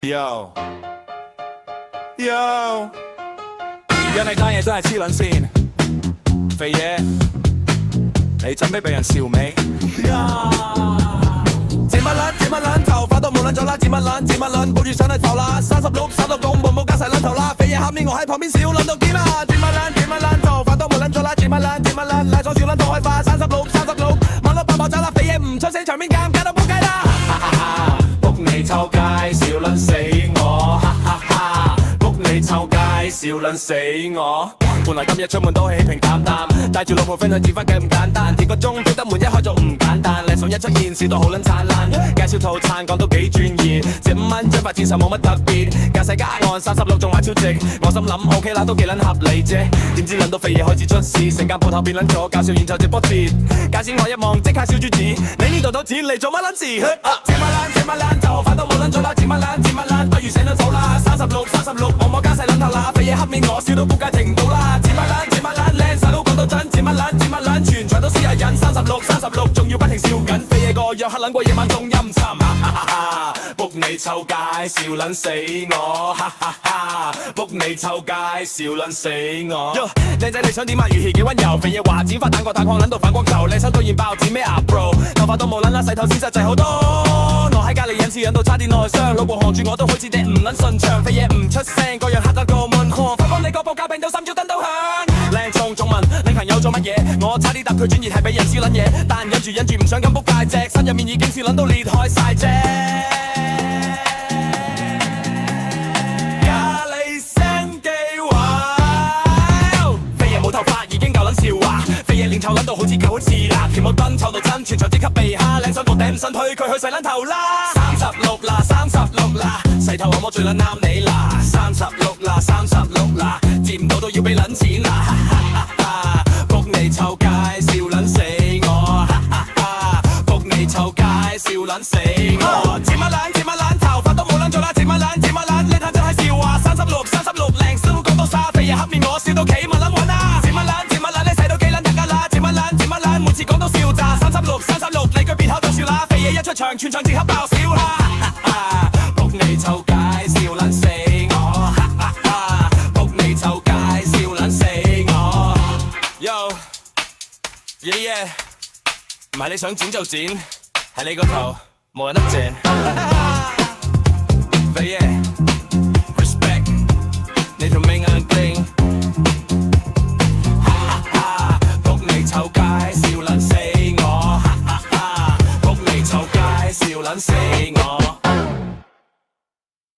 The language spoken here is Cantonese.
Yo Yo， 而家你單嘢真係黐撚線，肥嘢，你準備俾人笑未？剪乜撚，頭髮都冇撚咗啦，剪乜撚，抱住上嚟頭啦，36公冇加晒撚頭啦，肥嘢下面我喺旁邊笑撚到堅啊！剪乜撚，頭髮都冇撚咗啦，剪乜撚，賴咗笑撚到開花，36，網絡爆炸啦，肥嘢唔出聲，場面尷尬到仆街啦！仆你臭街，笑撚死我！仆你臭街，笑撚死我！本來今日出門都係氣平淡淡，帶住老婆 friend 去接返嘅唔簡單，鐵個鐘錶得門一開就唔簡單，靚餸一出現笑到好撚燦爛，介紹套餐講到幾專業，借5蚊張發展上冇乜特別，駕駛加岸36仲話超值，我心諗 OK 啦都幾撚合理啫，點知撚到肥嘢開始出事，成間鋪頭變撚咗搞笑現就直播節，價錢我一望即刻小豬子，你呢度賭錢嚟做乜撚事？剪乜撚，頭髮都冇撚咗啦，剪乜撚，不如醒咗走啦，36，我冇加晒撚頭啦，肥嘢黑面我笑到仆街停唔到啦，剪乜撚，靚晒都講到真，剪乜撚，全場都私人人，36，仲要不停笑緊，肥嘢個樣黑撚過夜晚仲陰沉，仆你臭街，笑撚死我，仆你臭街，笑撚死我。靚仔你想點啊？語氣幾溫柔，肥嘢話剪髮彈個彈框撚到反光球，靚手對現爆剪咩啊 bro？ 頭髮都冇撚啦，洗頭先實際好多。我喺隔離忍笑忍到差啲內傷，老婆看住我都好似頂唔撚順暢，肥嘢唔出聲，個樣黑得個門框，發幫你個報價病到心焦燈都響。靚中仲問你朋友做乜嘢？我差啲答佢專業係俾人笑撚嘢，但忍住唔想咁仆街隻，心入面已經笑撚到裂開晒啫。咖喱聲記話，肥爺冇頭髮已經夠撚笑話，肥爺連臭撚到好似狗似啦，甜冇燈臭到真，全場即刻避下，靚手個頂唔順推佢去洗撚頭啦。36啦，洗頭按摩最撚啱你啦。36啦，接唔到都要俾撚錢啦。仆你臭街，笑撚死我。仆你臭街，笑撚死我。剪乜撚，頭髮都冇撚咗啦，剪乜撚，你睇真係笑話。36，靚燒講到沙，肥嘢黑面我笑到企乜撚揾啊。剪乜撚，你洗到幾撚得㗎啦。剪乜撚，每次講到笑炸。36，你句別口就笑啦，肥嘢一出場，全場即刻爆笑啦。仆你臭街，笑撚死我。仆你臭街，笑撚死我。Yo， 唔係你想剪就剪，係你個頭冇人得正。肥嘢。